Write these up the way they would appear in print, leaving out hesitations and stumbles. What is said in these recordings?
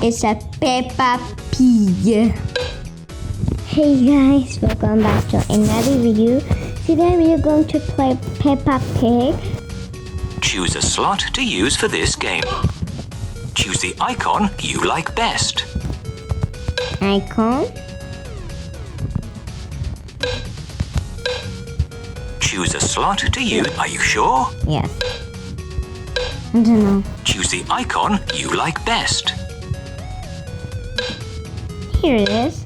It's a Peppa Pig. Hey guys, welcome back to another video. Today we are going to play Peppa Pig. Choose a slot to use for this game. Choose the icon you like best. Icon. Choose a slot to use. Are you sure? Yes. I don't know. Choose the icon you like best. Here it is.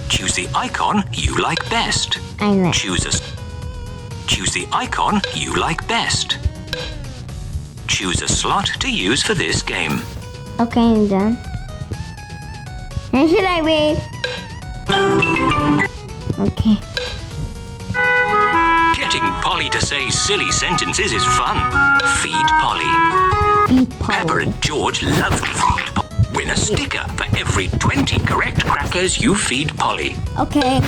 Choose the icon you like best. I like. Choose the icon you like best. Choose a slot to use for this game. Okay, I'm done. And should I wait? Okay. Getting Polly to say silly sentences is fun. Feed Polly. Feed Polly. Peppa and George love to feed Polly. Win a sticker for every 20 correct crackers you feed Polly. Okay.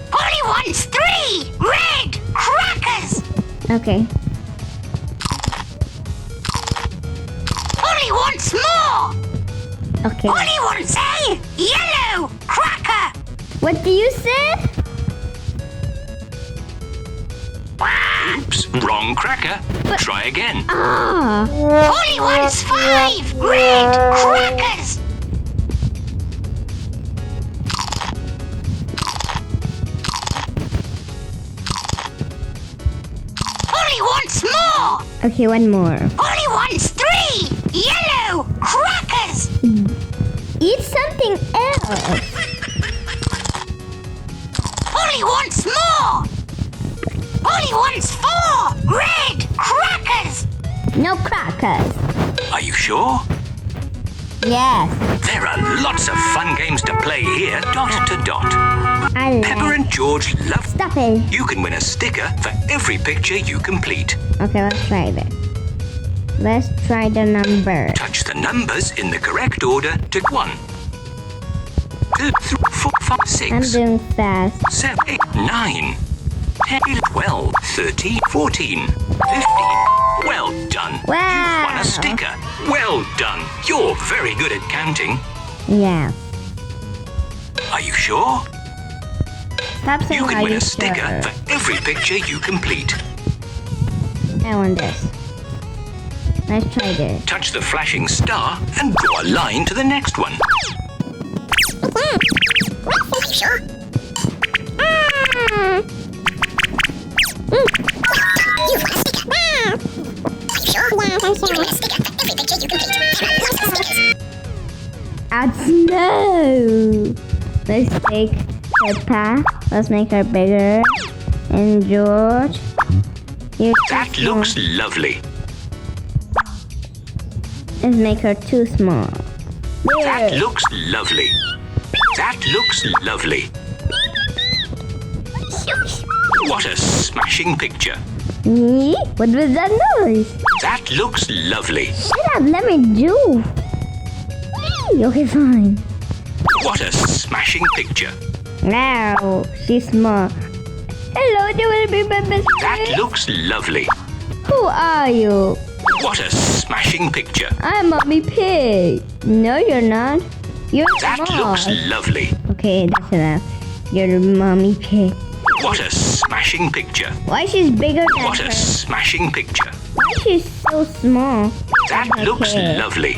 Polly wants 3 red crackers. Okay. Polly wants more. Okay. Polly wants a yellow cracker. What do you say? Oops, wrong cracker. Try again. Ah. Polly wants 5 red crackers. Polly wants more. Okay, one more. Polly wants 3 yellow crackers. Eat something else. Polly wants more. Polly wants 4 red crackers. No crackers. Are you sure? Yes. There are lots of fun games to play here, dot to dot. I Peppa like. and George love. Stop it. You can win a sticker for every picture you complete. Okay, let's try it. Let's try the number. Touch the numbers in the correct order to 1, 2, 3, 4, 5, I'm 6, doing fast. 7, 8, 9, 10, 12, 13, 14, 15. Well done. Wow. You've won a sticker. Well done. You're very good at counting. Yeah. Are you sure? Stop saying You can are win you a sticker sure? for every picture you complete. I want this. Let's try this. Touch the flashing star and draw a line to the next one. Add snow. Let's take Peppa. Let's make her bigger. And George. You're too That small. looks lovely. Let's make her too small. That There. looks lovely. That looks lovely. What a smashing picture. Yee? What was that noise? That looks lovely. Shut up, let me do. Yee, okay, fine. What a smashing picture. Now, she's small. Hello, do you want to be my best That friend? looks lovely. Who are you? What a smashing picture. I'm Mommy Pig. No, you're not. You're That small. looks lovely. Okay, that's enough. You're Mommy Pig. What a smashing picture. Why she's bigger than What her? a smashing picture. Why she's so small? That Okay. looks lovely.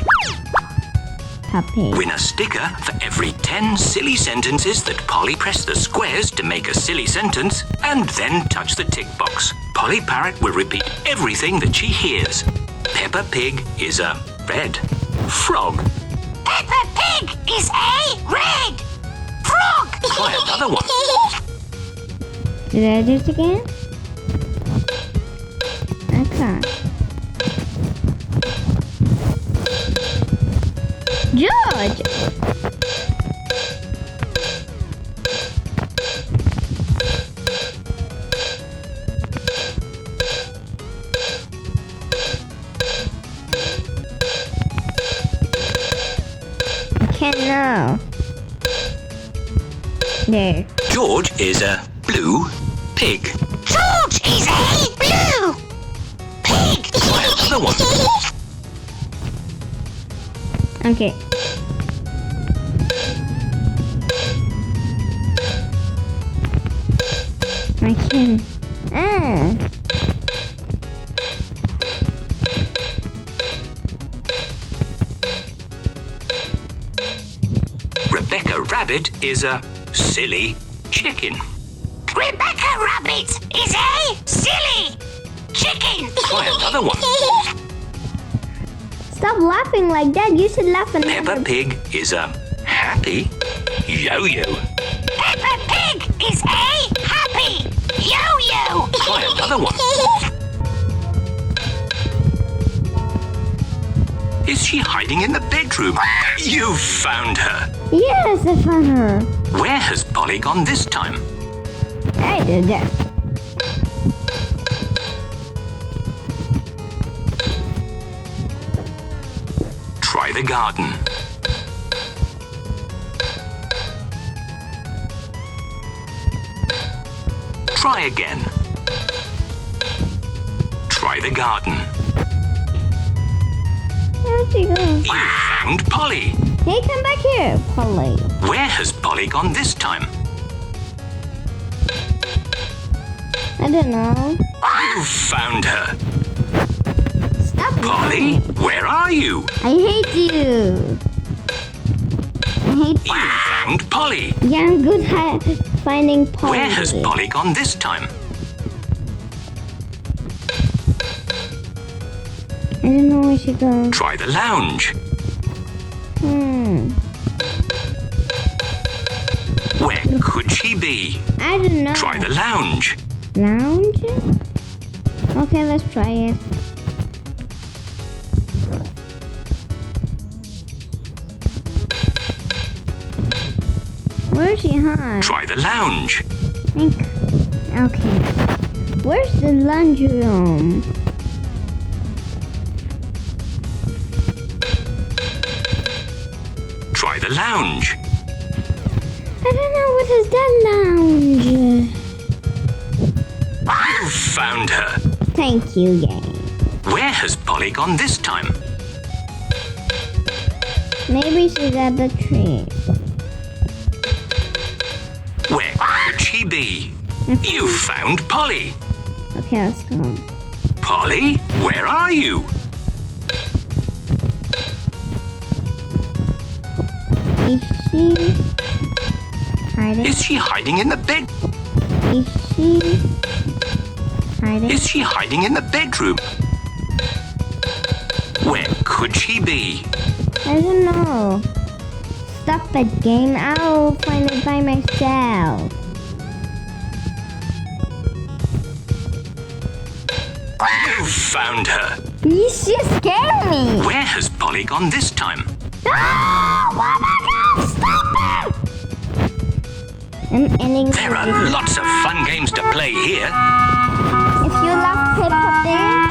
Puppy. Win a sticker for every 10 silly sentences that Polly pressed the squares to make a silly sentence and then touch the tick box. Polly Parrot will repeat everything that she hears. Peppa Pig is a red frog. Peppa Pig is a red frog. Try another one. Did I do it again? I can't. George! can't know. There. George is a blue pig. George is a blue pig. Try another one. Okay. I can. Rebecca Rabbit is a silly chicken. Rebecca Rabbit is a silly chicken. Try another one. Stop laughing like that. You should laugh and Peppa Pig is a happy yo-yo. Peppa Pig is a happy yo-yo. Try another one. Is she hiding in the bedroom? You found her. Yes, I found her. Where has Polly gone this time? I did that. Try the garden. Try again. Try the garden. Where'd she go? You found Polly. Hey, come back here, Polly. Where has Polly gone this time? I don't know. You found her. Stop. Polly, where are you? I hate you. I hate You found Polly. Yeah, I'm good at finding Polly. Where has Polly gone this time? I don't know where she goes. Try the lounge. Where could she be? I don't know. Try the lounge. Lounge? Okay, let's try it. Where's she hide? Try the lounge. Okay. Where's the laundry room? Try the lounge. I don't know what is that lounge. You found her. Thank you, game. Where has Polly gone this time? Maybe she's at the tree. Where could she be? You found Polly. Okay, let's go. Polly, where are you? Is she hiding? Is she hiding in the bed? Is she hiding? Is she hiding in the bedroom? Where could she be? I don't know. Stop it, game. I'll find it by myself. You found her. You just scared me. Where has Polly gone this time? Oh my God! Stop it! I'm ending. There are lots of fun games to play here. If you love Peppa Pig,